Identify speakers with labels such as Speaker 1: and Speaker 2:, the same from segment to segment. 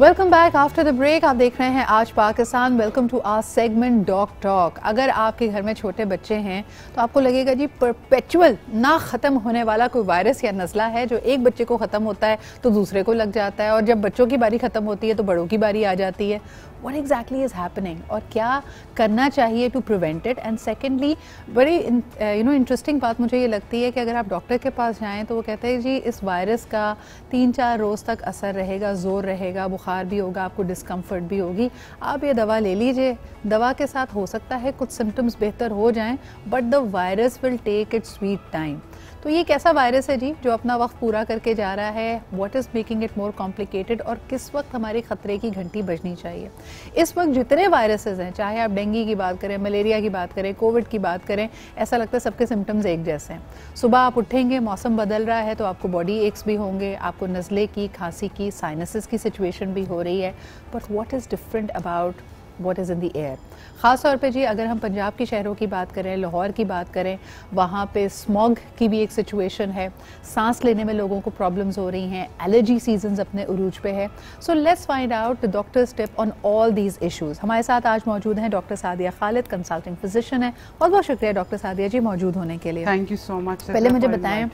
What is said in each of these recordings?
Speaker 1: Welcome back after the break. आप देख रहे हैं आज Pakistan. Welcome to our segment dog talk. अगर आपके घर में छोटे बच्चे हैं तो आपको लगेगा जी परपेचुअल ना ख़त्म होने वाला कोई वायरस या नज़ला है जो एक बच्चे को ख़त्म होता है तो दूसरे को लग जाता है, और जब बच्चों की बारी ख़त्म होती है तो बड़ों की बारी आ जाती है। व्हाट एग्जैक्टली इज़ हैपनिंग और क्या करना चाहिए to prevent it? And secondly बड़ी इंटरेस्टिंग बात मुझे ये लगती है कि अगर आप डॉक्टर के पास जाएँ तो वो कहते हैं जी इस वायरस का 3-4 रोज़ तक असर रहेगा, ज़ोर रहेगा, बुखार भी होगा, आपको डिस्कम्फर्ट भी होगी, आप ये दवा ले लीजिए। दवा के साथ हो सकता है कुछ सिम्टम्स बेहतर हो जाएं, but the virus will take its sweet time. तो ये कैसा वायरस है जी जो अपना वक्त पूरा करके जा रहा है? What is making it more complicated और किस वक्त हमारी ख़तरे की घंटी बजनी चाहिए? इस वक्त जितने वायरसेस हैं, चाहे आप डेंगू की बात करें, मलेरिया की बात करें, कोविड की बात करें, ऐसा लगता है सबके सिम्टम्स एक जैसे हैं। सुबह आप उठेंगे, मौसम बदल रहा है तो आपको बॉडी एक्स भी होंगे, आपको नज़ले की, खांसी की, साइनसेस की सिचुएशन भी हो रही है। But what is different about what is in the air? ख़ास तौर पे जी अगर हम पंजाब की शहरों की बात करें, लाहौर की बात करें, वहाँ पे स्मॉग की भी एक सिचुएशन है, सांस लेने में लोगों को प्रॉब्लम्स हो रही हैं, एलर्जी सीजन्स अपने उरूज पे है। So let's find out the doctors tip on all these issues. हमारे साथ आज मौजूद हैं doctor Sadia Khalid, consulting physician है। बहुत बहुत शुक्रिया डॉक्टर सादिया जी मौजूद होने के लिए।
Speaker 2: Thank you so much.
Speaker 1: पहले मुझे बताएं,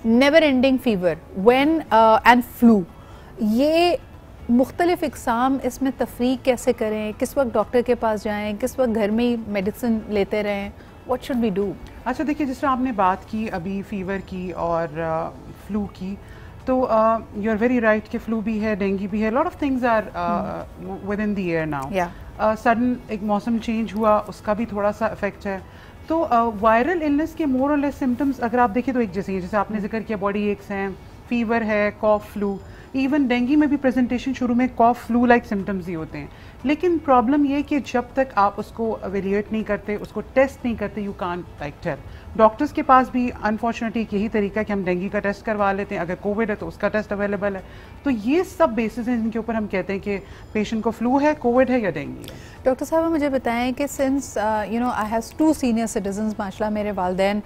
Speaker 1: never ending fever when and flu, ये मुख्तलिफ इक़साम, इसमें तफरीक कैसे करें? किस वक्त डॉक्टर के पास जाएं? किस वक्त घर में ही मेडिसिन लेते रहें? What should we do?
Speaker 2: अच्छा देखिए, जिस तरह आपने बात की अभी फ़ीवर की और फ्लू की, तो यू आर वेरी राइट कि फ्लू भी है, डेंगू भी है, lot of things are within the air now. Sudden एक मौसम चेंज हुआ, उसका भी थोड़ा सा इफेक्ट है। तो वायरल इलनेस के मोर और लेस सिम्टम्स अगर आप देखें तो एक जैसे हैं, जैसे आपने जिक्र किया बॉडी एक्स हैं, फीवर है, कॉफ, फ्लू। इवन डेंगू में भी प्रेजेंटेशन शुरू में कॉफ, फ्लू लाइक सिम्टम्स ही होते हैं। लेकिन प्रॉब्लम ये कि जब तक आप उसको एवेल्यूएट नहीं करते, उसको टेस्ट नहीं करते, you can't like tell. Doctors के पास भी अनफॉर्चुनेटली यही तरीका है कि हम डेंगू का टेस्ट करवा लेते हैं, अगर कोविड है तो उसका टेस्ट अवेलेबल है। तो ये सब बेसिस हैं जिनके ऊपर हम कहते हैं कि पेशेंट को फ्लू है, कोविड है या डेंगू है।
Speaker 1: डॉक्टर साहब मुझे बताएं कि since I have 2 senior citizens, माशाल्लाह मेरे वालदैन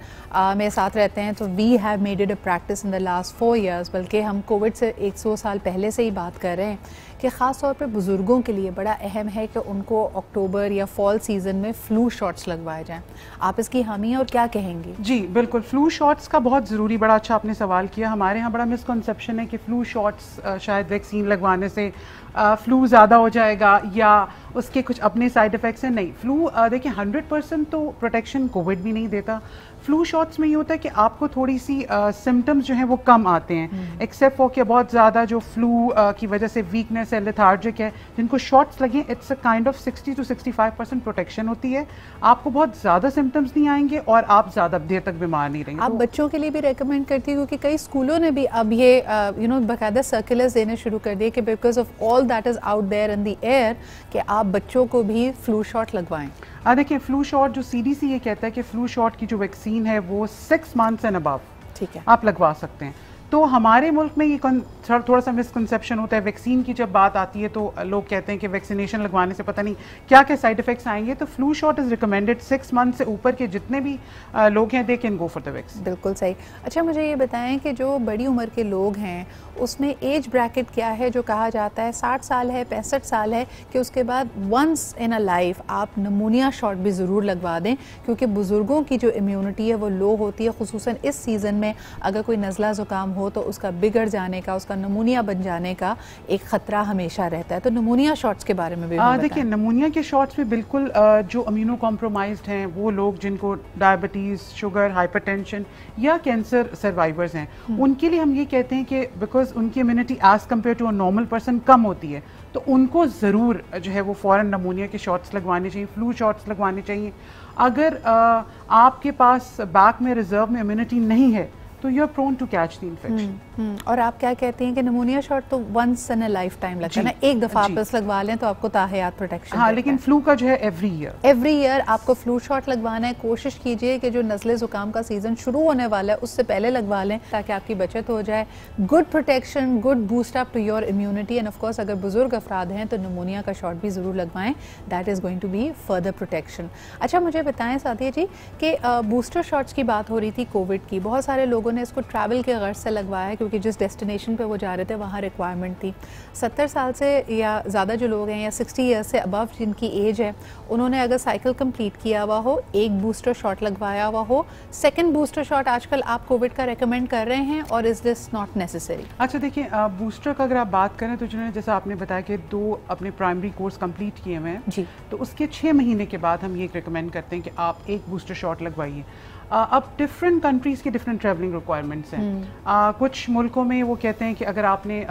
Speaker 1: मेरे साथ रहते हैं, तो we have made it a practice in the last 4 years, बल्कि हम कोविड से 100 साल पहले से ही बात कर रहे हैं कि ख़ास तौर पे बुज़ुर्गों के लिए बड़ा अहम है कि उनको अक्टूबर या फॉल सीज़न में फ्लू शॉट्स लगवाए जाएं। आप इसकी हामी हैं और क्या कहेंगी?
Speaker 2: जी बिल्कुल, फ्लू शॉट्स का बहुत ज़रूरी, बड़ा अच्छा आपने सवाल किया। हमारे यहाँ बड़ा मिसकंसेप्शन है कि फ्लू शॉट्स शायद वैक्सीन लगवाने से फ्लू ज़्यादा हो जाएगा या उसके कुछ अपने साइड इफ़ेक्ट्स हैं। नहीं, फ्लू देखिए 100% तो प्रोटेक्शन कोविड भी नहीं देता। फ्लू शॉट्स में ये होता है कि आपको थोड़ी सी सिम्टम्स जो हैं वो कम आते हैं, एक्सेप्ट फॉर कि बहुत ज़्यादा जो फ्लू की वजह से वीकनेस है, लेथार्जिक है, जिनको शॉट्स लगे, it's a kind of 60 to 65% protection होती है। आपको बहुत ज़्यादा सिम्टम्स नहीं आएंगे और आप ज़्यादा देर तक बीमार नहीं रहेंगे।
Speaker 1: आप बच्चों के लिए भी रेकमेंड करती है, क्योंकि कई स्कूलों ने भी अब ये बाकायदा सर्कुलर्स देने शुरू कर दिए कि because of all that is out there in the air कि आप बच्चों को भी फ्लू शॉट लगवाएं।
Speaker 2: देखिए, फ्लू शॉट जो CDC ये कहता है कि फ्लू शॉट की जो वैक्सीन है वो 6 months एंड अबव, ठीक है, आप लगवा सकते हैं। तो हमारे मुल्क में ये थोड़ा सा मिसकंसेप्शन होता है। वैक्सीन की जब बात आती है तो लोग कहते हैं कि वैक्सीनेशन लगवाने से पता नहीं क्या क्या साइड इफेक्ट्स आएंगे। तो flu shot is recommended 6 months से ऊपर के जितने भी लोग हैं, they can go for the vaccine.
Speaker 1: बिल्कुल सही। अच्छा मुझे ये बताएं कि जो बड़ी उम्र के लोग हैं उसमें एज ब्रैकेट क्या है? जो कहा जाता है 60 साल है, 65 साल है कि उसके बाद वंस इन अ लाइफ आप नमूनिया शॉट भी ज़रूर लगवा दें, क्योंकि बुज़ुर्गों की जो इम्यूनिटी है वो लो होती है, खुसूसन इस सीज़न में। अगर कोई नज़ला ज़ुकाम हो तो उसका बिगड़ जाने का, उसका नमूनिया बन जाने का एक ख़तरा हमेशा रहता है। तो नमूनिया शॉट्स के बारे में भी
Speaker 2: देखिए, नमूनिया के शॉट्स में बिल्कुल जो इम्यूनो कॉम्प्रोमाइज्ड हैं, वो लोग जिनको डायबिटीज़, शुगर, हाइपरटेंशन या कैंसर सर्वाइवर्स हैं, उनके लिए हम ये कहते हैं कि बिकॉज उनकी immunity as compared to a normal person कम होती है, तो उनको ज़रूर जो है वो फ़ौरन नमूनिया के शॉट्स लगवाने चाहिए, फ्लू शॉट्स लगवाने चाहिए। अगर आपके पास बैक में रिजर्व में इम्यूनिटी नहीं है तो you are prone to catch the infection.
Speaker 1: और आप क्या कहती हैं कि नमूनिया शॉट तो once in a lifetime लगता है ना, एक दफ़ा आप बस लगवा लें तो आपको ताहयात प्रोटेक्शन।
Speaker 2: हाँ, लेकिन फ्लू का जो है एवरी ईयर आपको फ्लू शॉट लगवाना है। कोशिश कीजिए कि जो नज़ले ज़ुकाम का सीज़न शुरू होने वाला है उससे पहले लगवा लें ताकि आपकी बचत हो जाए। Good protection, good boost up to your immunity. And of course अगर बुजुर्ग अफराद हैं तो नमूनिया का शॉट भी ज़रूर लगवाएं, that is going to be further protection. अच्छा मुझे बताएं सादिया जी कि बूस्टर शॉट्स की बात हो रही थी कोविड की, बहुत सारे लोगों
Speaker 1: लोगों ने इसको ट्रैवल के गर्ज से लगवाया है क्योंकि जिस डेस्टिनेशन पे वो जा रहे थे वहाँ रिक्वायरमेंट थी। 70 साल से या ज़्यादा जो लोग हैं या 60 ईयर्स से अबव जिनकी एज है, उन्होंने अगर साइकिल कंप्लीट किया हुआ हो, एक बूस्टर शॉट लगवाया हुआ हो, सेकंड बूस्टर शॉट आजकल आप कोविड का रेकमेंड कर रहे हैं, और इज़ दिस नॉट नेसेसरी?
Speaker 2: अच्छा देखिए, बूस्टर का अगर आप बात करें तो जिन्होंने, जैसा आपने बताया कि 2 अपने प्राइमरी कोर्स कंप्लीट किए हुए हैं
Speaker 1: जी,
Speaker 2: तो उसके 6 महीने के बाद हम ये रिकमेंड करते हैं कि आप एक बूस्टर शॉट लगवाइए। अब डिफरेंट कंट्रीज़ के डिफरेंट ट्रैवलिंग रिक्वायरमेंट्स हैं। कुछ मुल्कों में वो कहते हैं कि अगर आपने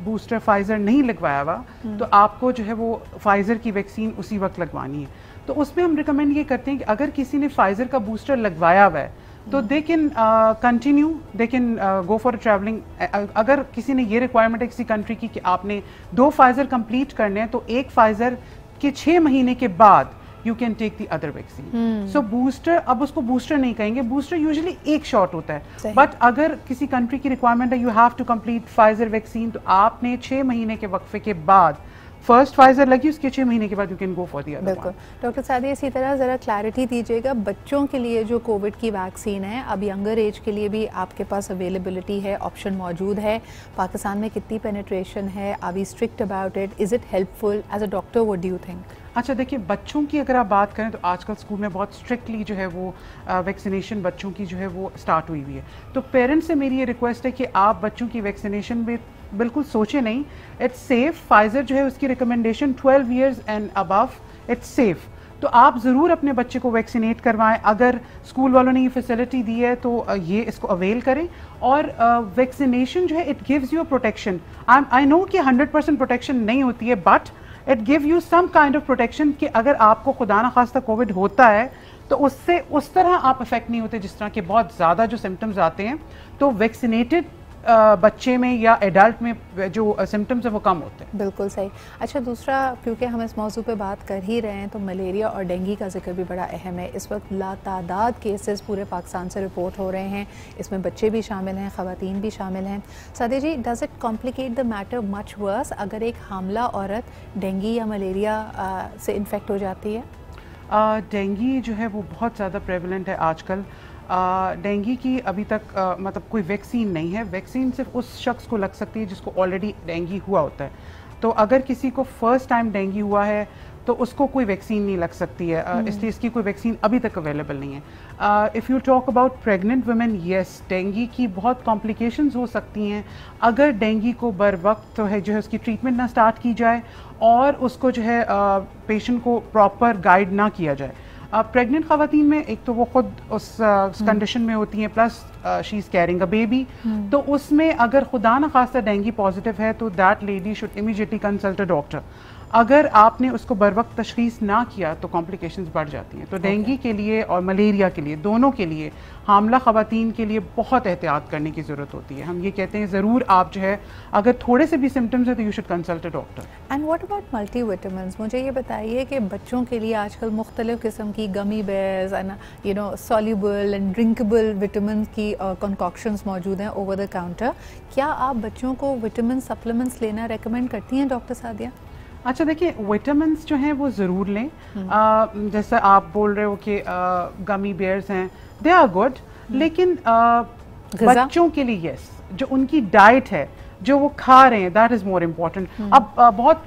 Speaker 2: बूस्टर फाइज़र नहीं लगवाया हुआ तो आपको जो है वो फाइज़र की वैक्सीन उसी वक्त लगवानी है। तो उसमें हम रिकमेंड ये करते हैं कि अगर किसी ने फाइज़र का बूस्टर लगवाया हुआ है तो they can continue, they can go for travelling. अगर किसी ने ये रिक्वायरमेंट है किसी कंट्री की कि आपने 2 फाइज़र कंप्लीट करने हैं तो एक फाइज़र के 6 महीने के बाद you can take the other vaccine. So booster, अब उसको बूस्टर नहीं कहेंगे, बूस्टर यूजुअली एक शॉट होता है, बट अगर किसी कंट्री की रिक्वायरमेंट है you have to complete Pfizer vaccine तो आपने 6 महीने के वक्फे के बाद फर्स्ट फाइजर लगी, उसके 6 महीने के बाद you can go for the other.
Speaker 1: बिल्कुल डॉक्टर सादिया, इसी तरह ज़रा क्लैरिटी दीजिएगा, बच्चों के लिए जो कोविड की वैक्सीन है अब यंगर एज के लिए भी आपके पास अवेलेबिलिटी है, ऑप्शन मौजूद है, पाकिस्तान में कितनी पेनिट्रेशन है, are we strict about it, is it helpful? As a doctor what do you think?
Speaker 2: अच्छा देखिए, बच्चों की अगर आप बात करें तो आजकल स्कूल में बहुत स्ट्रिक्टली जो है वो वैक्सीनेशन बच्चों की जो है वो स्टार्ट हुई हुई है। तो पेरेंट्स से मेरी ये रिक्वेस्ट है कि आप बच्चों की वैक्सीनेशन में बिल्कुल सोचें नहीं, इट्स सेफ। फाइजर जो है उसकी recommendation 12 years and above, it's safe. तो आप ज़रूर अपने बच्चे को वैक्सीनेट करवाएं। अगर स्कूल वालों ने ये फैसिलिटी दी है तो ये इसको अवेल करें। और वैक्सीनेशन जो है it gives you a protection. I know कि 100% प्रोटेक्शन नहीं होती है, but it give you some kind of protection कि अगर आपको खुदा न खास्ता कोविड होता है तो उससे उस तरह आप अफेक्ट नहीं होते जिस तरह के बहुत ज़्यादा जो सिम्टम्स आते हैं। तो वैक्सीनेटेड बच्चे में या एडल्ट में जो सिम्टम्स है वो कम होते हैं।
Speaker 1: बिल्कुल सही। अच्छा, दूसरा, क्योंकि हम इस मौजू पे बात कर ही रहे हैं तो मलेरिया और डेंगू का जिक्र भी बड़ा अहम है। इस वक्त लातादाद केसेस पूरे पाकिस्तान से रिपोर्ट हो रहे हैं, इसमें बच्चे भी शामिल हैं, ख़वातीन भी शामिल हैं। Sadia ji, does it complicate the matter much worse अगर एक हामला औरत डेंगू या मलेरिया से इन्फेक्ट हो जाती है?
Speaker 2: डेंगू जो है वो बहुत ज़्यादा प्रेवलेंट है आजकल। डेंगू की अभी तक मतलब कोई वैक्सीन नहीं है। वैक्सीन सिर्फ उस शख्स को लग सकती है जिसको ऑलरेडी डेंगू हुआ होता है। तो अगर किसी को फर्स्ट टाइम डेंगू हुआ है तो उसको कोई वैक्सीन नहीं लग सकती है, इसलिए इसकी कोई वैक्सीन अभी तक अवेलेबल नहीं है। If you talk about pregnant women, yes, dengue की बहुत कॉम्प्लिकेशंस हो सकती हैं अगर डेंगू को बर वक्त तो है जो है उसकी ट्रीटमेंट ना स्टार्ट की जाए और उसको जो है पेशेंट को प्रॉपर गाइड ना किया जाए। प्रेग्नेंट ख़वातीन में एक तो वो खुद उस कंडीशन में होती हैं, plus she is carrying a baby, तो उसमें अगर खुदा न खास्ता डेंगू पॉजिटिव है तो that lady should immediately consult a doctor. अगर आपने उसको बर वक्त तशख़ीस ना किया तो कॉम्प्लिकेशंस बढ़ जाती हैं। तो डेंगू के लिए और मलेरिया के लिए, दोनों के लिए, हामला ख़वातीन के लिए बहुत एहतियात करने की ज़रूरत होती है। हम ये कहते हैं ज़रूर आप जो है अगर थोड़े से भी सिम्टम्स है तो you should consult a doctor.
Speaker 1: And what about multi vitamins? मुझे ये बताइए कि बच्चों के लिए आजकल मुख्तलिफ किस्म की gummy bears and you know soluble and drinkable vitamin की कंकॉक्शंस मौजूद हैं ओवर द काउंटर। क्या आप बच्चों को विटामिन सप्लीमेंट्स लेना रेकमेंड करती हैं डॉक्टर सादिया?
Speaker 2: अच्छा देखिए, विटामिन्स जो हैं वो ज़रूर लें। जैसे आप बोल रहे हो कि गमी बेयर्स हैं, दे आर गुड, लेकिन बच्चों के लिए यस, जो उनकी डाइट है, जो वो खा रहे हैं, दैट इज़ मोर इम्पॉर्टेंट। अब बहुत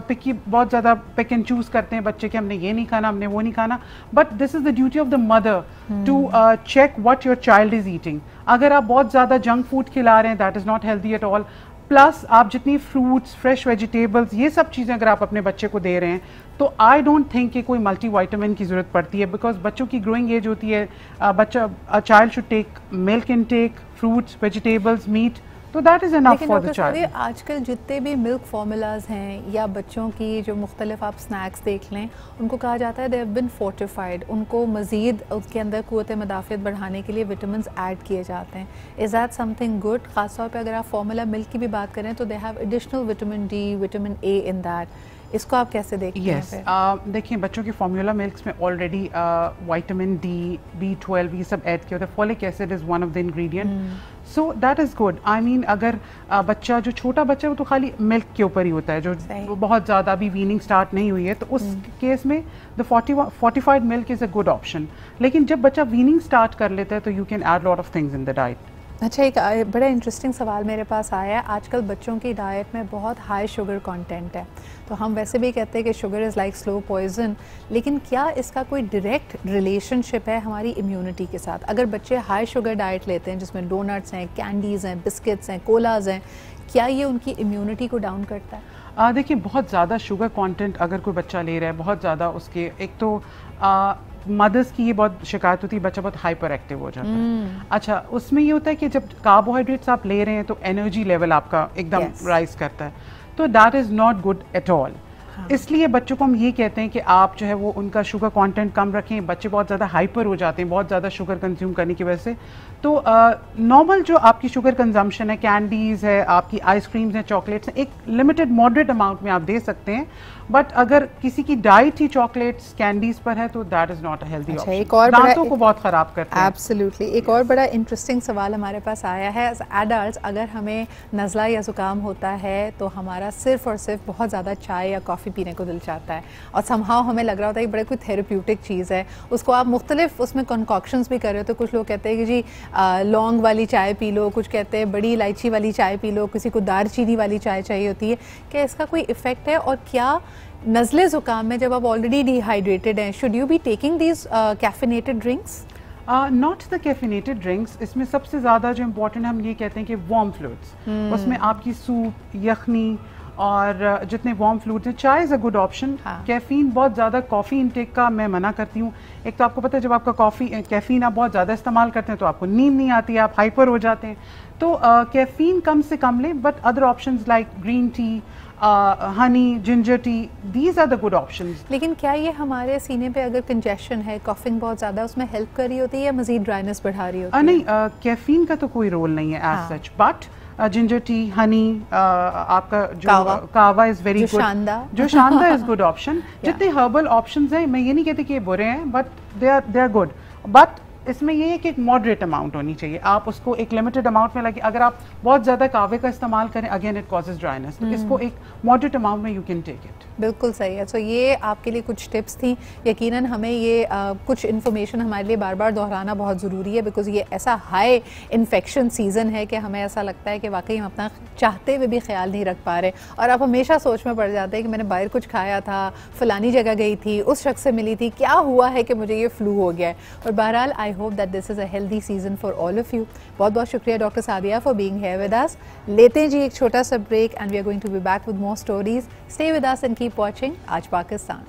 Speaker 2: पिकी, बहुत ज़्यादा पिक एंड चूज़ करते हैं बच्चे कि हमने ये नहीं खाना, हमने वो नहीं खाना, but this is the duty of the mother to check what your child is eating. अगर आप बहुत ज़्यादा जंक फूड खिला रहे हैं, that is not healthy at all. Plus आप जितनी फ्रूट्स, फ्रेश वेजिटेबल्स, ये सब चीज़ें अगर आप अपने बच्चे को दे रहे हैं तो आई डोंट थिंक कि कोई मल्टी विटामिन की ज़रूरत पड़ती है, बिकॉज बच्चों की ग्रोइंग एज होती है। बच्चा, child should take milk intake, fruits, vegetables, meat, तो that is enough for the child.
Speaker 1: आजकल जितने भी मिल्क फार्मूलाज हैं या बच्चों की जो मुख्तलिफ आप स्नैक्स देख लें, उनको कहा जाता है दे हैव बीन फोर्टिफाइड, उनको मज़ीद उसके अंदर क़ुव्वत मदाफ़ियत बढ़ाने के लिए विटामिन्स ऐड किए जाते हैं। Is that something good? ख़ास तौर पे अगर आप फार्मूला मिल्क की भी बात करें तो they have additional vitamin D, vitamin A in that. इसको आप कैसे देखते हैं?
Speaker 2: yes, देखिए, बच्चों के फार्मूला मिल्क्स में ऑलरेडी विटामिन डी, B12 ये सब ऐड किया होता है। Folic acid is one of the ingredient. So that is good. I mean अगर बच्चा जो छोटा बच्चा है वो तो खाली मिल्क के ऊपर ही होता है, जो बहुत ज़्यादा अभी वीनिंग स्टार्ट नहीं हुई है, तो उस केस में the fortified milk is a good option. लेकिन जब बच्चा वीनिंग स्टार्ट कर लेता है तो you can add lot of things in the diet.
Speaker 1: अच्छा, एक बड़ा इंटरेस्टिंग सवाल मेरे पास आया है। आजकल बच्चों की डाइट में बहुत हाई शुगर कंटेंट है, तो हम वैसे भी कहते हैं कि sugar is like slow poison, लेकिन क्या इसका कोई डायरेक्ट रिलेशनशिप है हमारी इम्यूनिटी के साथ? अगर बच्चे हाई शुगर डाइट लेते हैं जिसमें डोनट्स हैं, कैंडीज़ हैं, बिस्किट्स हैं, कोलाज हैं, क्या ये उनकी इम्यूनिटी को डाउन करता है?
Speaker 2: देखिए, बहुत ज़्यादा शुगर कंटेंट अगर कोई बच्चा ले रहा है, बहुत ज़्यादा उसके, एक तो मदर्स की ये बहुत शिकायत होती है, बच्चा बहुत हाइपर एक्टिव हो जाता है। अच्छा, उसमें ये होता है कि जब कार्बोहाइड्रेट्स आप ले रहे हैं तो एनर्जी लेवल आपका एकदम राइज करता है, तो that is not good at all. इसलिए बच्चों को हम ये कहते हैं कि आप जो है वो उनका शुगर कंटेंट कम रखें। बच्चे बहुत ज़्यादा हाइपर हो जाते हैं बहुत ज़्यादा शुगर कंज्यूम करने की वजह से। तो नॉर्मल जो आपकी शुगर कंजम्पशन है, कैंडीज़ है, आपकी आइसक्रीम्स हैं, चॉकलेट्स हैं, एक लिमिटेड मॉडरेट अमाउंट में आप दे सकते हैं। बट अगर किसी की डाइट ही चॉकलेट्स कैंडीज पर है तो that is not a healthy option.
Speaker 1: एक और
Speaker 2: दांतों को बहुत खराब करते हैं।
Speaker 1: एब्सोल्युटली। एक और बड़ा इंटरेस्टिंग सवाल हमारे पास आया है। एज एडल्ट्स अगर हमें नज़ला या ज़ुकाम होता है तो हमारा सिर्फ और सिर्फ बहुत ज़्यादा चाय या कॉफ़ी पीने को दिल चाहता है, और समहाउ हमें लग रहा होता है कि बड़े कोई थेरेप्यूटिक चीज़ है, उसको आप मुख्तलिफ उसमें कॉन्कॉक्शंस भी कर रहे हो। तो कुछ लोग कहते हैं कि जी लौंग वाली चाय पी लो, कुछ कहते हैं बड़ी इलायची वाली चाय पी लो, किसी को दारचीनी वाली चाय चाहिए होती है। क्या इसका कोई इफ़ेक्ट है? और क्या नज़ले ज़ुकाम में जब आप ऑलरेडी डिहाइड्रेटेड हैं, should you be taking these caffeinated drinks?
Speaker 2: Not the caffeinated drinks. इसमें सबसे ज़्यादा जो इम्पोर्टेंट हम ये कहते हैं कि वार्म फ्लूइड्स, उसमें आपकी सूप, यखनी और जितने वार्म फ्लूइड्स हैं। चाय is a good option. Caffeine बहुत ज़्यादा कॉफ़ी इनटेक का मैं मना करती हूँ। एक तो आपको पता है जब आपका कैफ़ीन आप बहुत ज़्यादा इस्तेमाल करते हैं तो आपको नींद नहीं आती है, आप हाइपर हो जाते हैं। तो कैफ़ीन कम से कम लें, but other options like green tea, honey, ginger tea, these are the good options.
Speaker 1: लेकिन क्या ये हमारे सीने पे अगर कंजेशन है, कॉफिंग बहुत ज़्यादा, उसमें हेल्प कर रही होती है या मज़ीद ड्राइनेस बढ़ा रही होती है?
Speaker 2: नहीं, कैफ़ीन का तो कोई रोल नहीं है as such, but ginger tea, honey, आपका जो कावा इज़ वेरी गुड, जो शानदा इज़ गुड ऑप्शन। जितने हर्बल ऑप्शंस हैं, मैं ये नहीं कहती कि ये बुरे हैं, but they are good. But इसमें ये है कि एक मॉडरेट अमाउंट होनी चाहिए, आप उसको एक लिमिटेड अमाउंट में लगे। अगर आप बहुत ज़्यादा कावे का इस्तेमाल करें, अगेन इट कॉजेज ड्राइनेस, तो इसको एक मॉडरेट अमाउंट में यू कैन टेक इट।
Speaker 1: बिल्कुल सही है। सो ये आपके लिए कुछ टिप्स थी। यकीनन हमें ये कुछ इन्फॉर्मेशन हमारे लिए बार बार दोहराना बहुत ज़रूरी है, बिकॉज ये ऐसा हाई इन्फेक्शन सीज़न है कि हमें ऐसा लगता है कि वाकई हम अपना चाहते हुए भी ख्याल नहीं रख पा रहे, और आप हमेशा सोच में पड़ जाते हैं कि मैंने बाहर कुछ खाया था, फलानी जगह गई थी, उस शख्स से मिली थी, क्या हुआ है कि मुझे ये फ्लू हो गया है। और बहरहाल I hope that this is a healthy season for all of you. बहुत बहुत शुक्रिया doctor Sadia for being here with us. लेते हैं जी एक छोटा सा break and we are going to be back with more stories. Stay with us and keep watching आज पाकिस्तान।